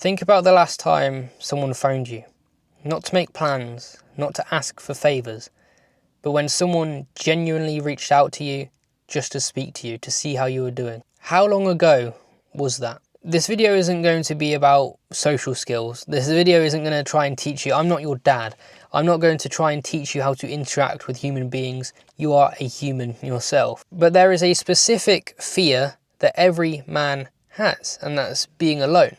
Think about the last time someone phoned you. Not to make plans, not to ask for favours, but when someone genuinely reached out to you just to speak to you, to see how you were doing. How long ago was that? This video isn't going to be about social skills. This video isn't going to try and teach you. I'm not your dad. I'm not going to try and teach you how to interact with human beings. You are a human yourself. But there is a specific fear that every man has, and that's being alone.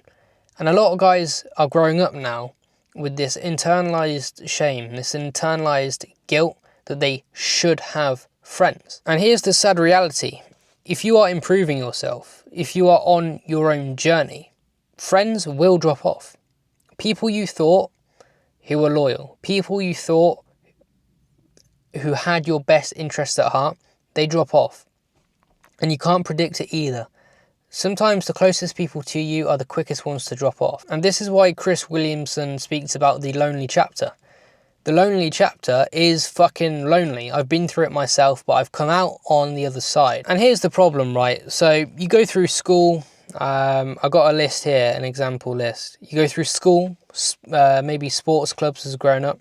And a lot of guys are growing up now with this internalized shame, this internalized guilt that they should have friends. And here's the sad reality. If you are improving yourself, if you are on your own journey, friends will drop off. People you thought who were loyal, people you thought who had your best interests at heart, they drop off. And you can't predict it either. Sometimes the closest people to you are the quickest ones to drop off. And this is why Chris Williamson speaks about the lonely chapter. The lonely chapter is fucking lonely. I've been through it myself, but I've come out on the other side. And here's the problem, right? So you go through school. I've got a list here, an example list. You go through school, maybe sports clubs as a grown up.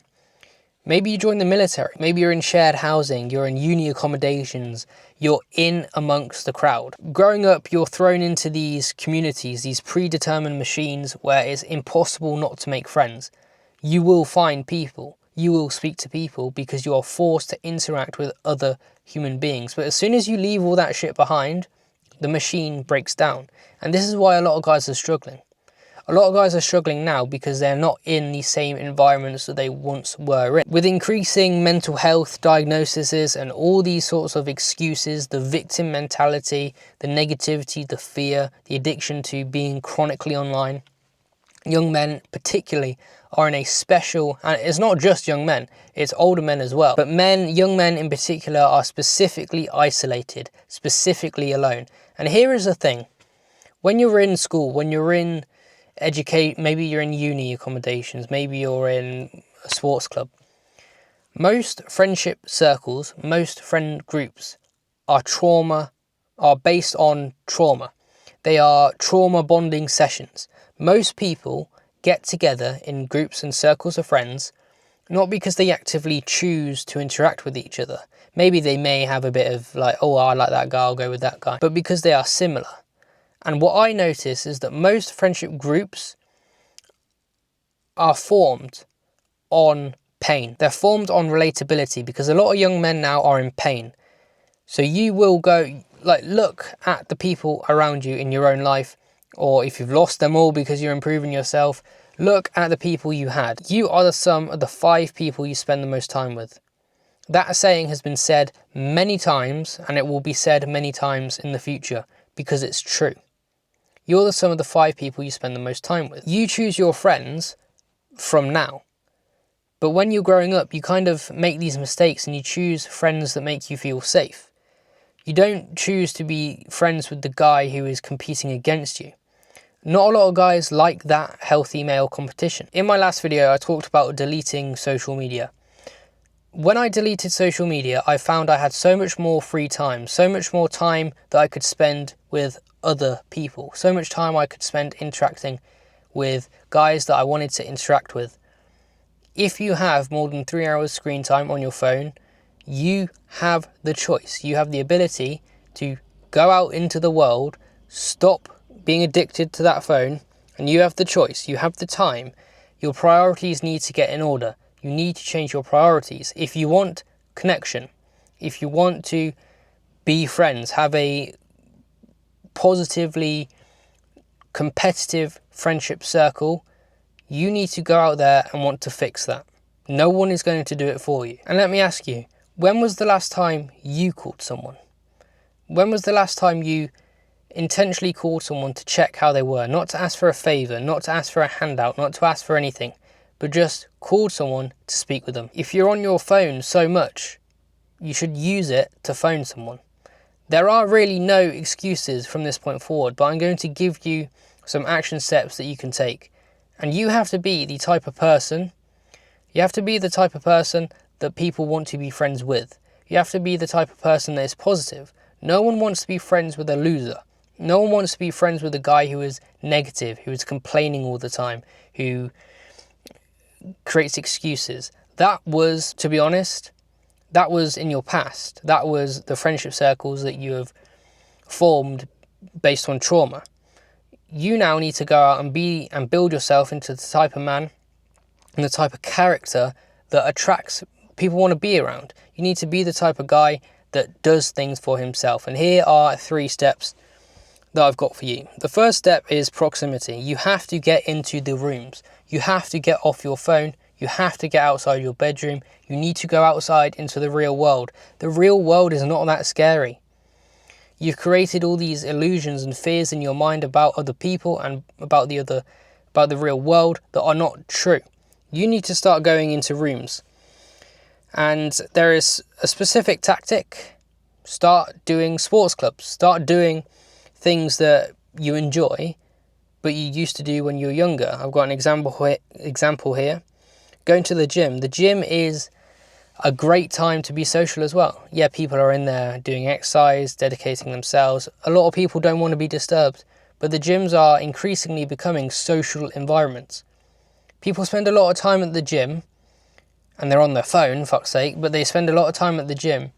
Maybe you join the military. Maybe you're in shared housing. You're in uni accommodations. You're in amongst the crowd. Growing up, you're thrown into these communities, these predetermined machines where it's impossible not to make friends. You will find people. You will speak to people because you are forced to interact with other human beings. But as soon as you leave all that shit behind, the machine breaks down. And this is why a lot of guys are struggling. A lot of guys are struggling now because they're not in the same environments that they once were in. With increasing mental health diagnoses and all these sorts of excuses, the victim mentality, the negativity, the fear, the addiction to being chronically online, young men particularly are in a special, and it's not just young men, it's older men as well. But young men in particular are specifically isolated, specifically alone. And here is the thing. When you're in school, when you're in maybe you're in uni accommodations, maybe you're in a sports club. Most friendship circles, most friend groups are based on trauma. They are trauma bonding sessions. Most people get together in groups and circles of friends, not because they actively choose to interact with each other. Maybe they may have a bit of like, oh, I like that guy, I'll go with that guy. But because they are similar. And what I notice is that most friendship groups are formed on pain. They're formed on relatability because a lot of young men now are in pain. So you will go, look at the people around you in your own life, or if you've lost them all because you're improving yourself, look at the people you had. You are the sum of the 5 people you spend the most time with. That saying has been said many times, and it will be said many times in the future because it's true. You're the sum of the 5 people you spend the most time with. You choose your friends from now. But when you're growing up, you kind of make these mistakes and you choose friends that make you feel safe. You don't choose to be friends with the guy who is competing against you. Not a lot of guys like that healthy male competition. In my last video, I talked about deleting social media. When I deleted social media, I found I had so much more free time, so much more time that I could spend with other people, so much time I could spend interacting with guys that I wanted to interact with. If you have more than 3 hours screen time on your phone, you have the choice. You have the ability to go out into the world, stop being addicted to that phone, and you have the choice. You have the time. Your priorities need to get in order. You need to change your priorities. If you want connection, if you want to be friends, have a positively competitive friendship circle, you need to go out there and want to fix that. No one is going to do it for you. And let me ask you, when was the last time you called someone? When was the last time you intentionally called someone to check how they were? Not to ask for a favor, not to ask for a handout, not to ask for anything, but just called someone to speak with them. If you're on your phone so much, you should use it to phone someone. There are really no excuses from this point forward, but I'm going to give you some action steps that you can take. And you have to be the type of person, that people want to be friends with. You have to be the type of person that is positive. No one wants to be friends with a loser. No one wants to be friends with a guy who is negative, who is complaining all the time, who creates excuses. That was, to be honest, that was in your past. That was the friendship circles that you have formed based on trauma. You now need to go out and build yourself into the type of man and the type of character that attracts people want to be around. You need to be the type of guy that does things for himself. And here are 3 steps that I've got for you. The first step is proximity. You have to get into the rooms. You have to get off your phone. You have to get outside your bedroom. You need to go outside into the real world. The real world is not that scary. You've created all these illusions and fears in your mind about other people and about the real world that are not true. You need to start going into rooms. And there is a specific tactic. Start doing sports clubs. Start doing things that you enjoy, but you used to do when you were younger. I've got an example here. Going to the gym. The gym is a great time to be social as well. Yeah, people are in there doing exercise, dedicating themselves. A lot of people don't want to be disturbed, but the gyms are increasingly becoming social environments. People spend a lot of time at the gym, and they're on their phone, fuck's sake, but they spend a lot of time at the gym.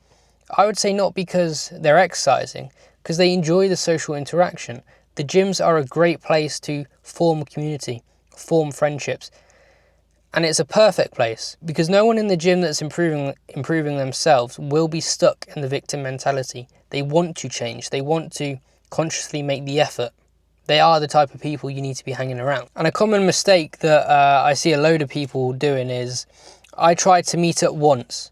I would say not because they're exercising, because they enjoy the social interaction. The gyms are a great place to form community, form friendships. And it's a perfect place because no one in the gym that's improving themselves will be stuck in the victim mentality. They want to change. They want to consciously make the effort. They are the type of people you need to be hanging around. And a common mistake that I see a load of people doing is, I tried to meet at once.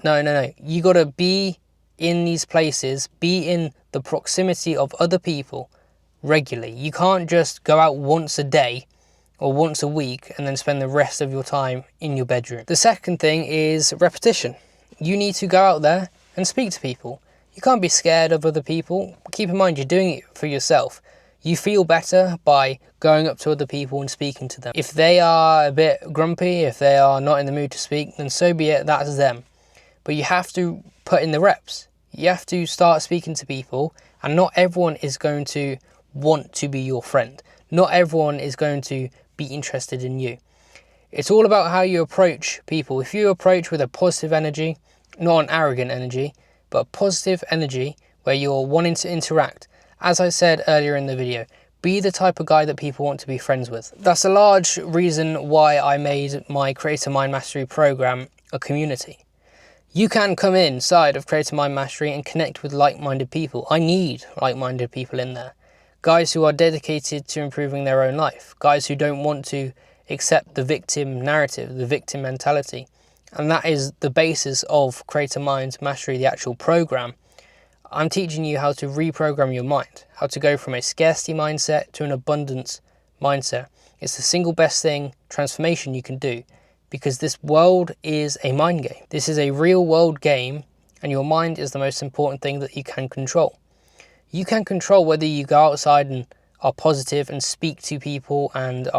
No. You got to be in these places, be in the proximity of other people regularly. You can't just go out once a day or once a week and then spend the rest of your time in your bedroom. The second thing is repetition. You need to go out there and speak to people. You can't be scared of other people. Keep in mind, you're doing it for yourself. You feel better by going up to other people and speaking to them. If they are a bit grumpy, if they are not in the mood to speak, then so be it, that's them. But you have to put in the reps. You have to start speaking to people, and not everyone is going to want to be your friend. Not everyone is going to be interested in you. It's all about how you approach people. If you approach with a positive energy, not an arrogant energy, but a positive energy where you're wanting to interact, as I said earlier in the video, be the type of guy that people want to be friends with. That's a large reason why I made my Creator Mind Mastery program a community. You can come inside of Creator Mind Mastery and connect with like-minded people. I need like-minded people in there. Guys who are dedicated to improving their own life. Guys who don't want to accept the victim narrative, the victim mentality. And that is the basis of Creator Mind Mastery, the actual program. I'm teaching you how to reprogram your mind, how to go from a scarcity mindset to an abundance mindset. It's the single best transformation you can do, because this world is a mind game. This is a real world game, and your mind is the most important thing that you can control. You can control whether you go outside and are positive and speak to people and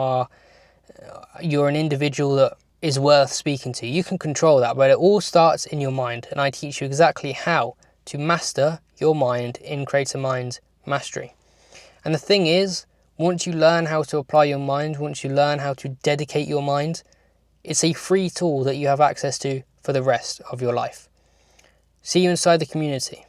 you're an individual that is worth speaking to. You can control that, but it all starts in your mind, and I teach you exactly how to master your mind in Creator Mind Mastery. And the thing is, once you learn how to apply your mind, once you learn how to dedicate your mind, it's a free tool that you have access to for the rest of your life. See you inside the community.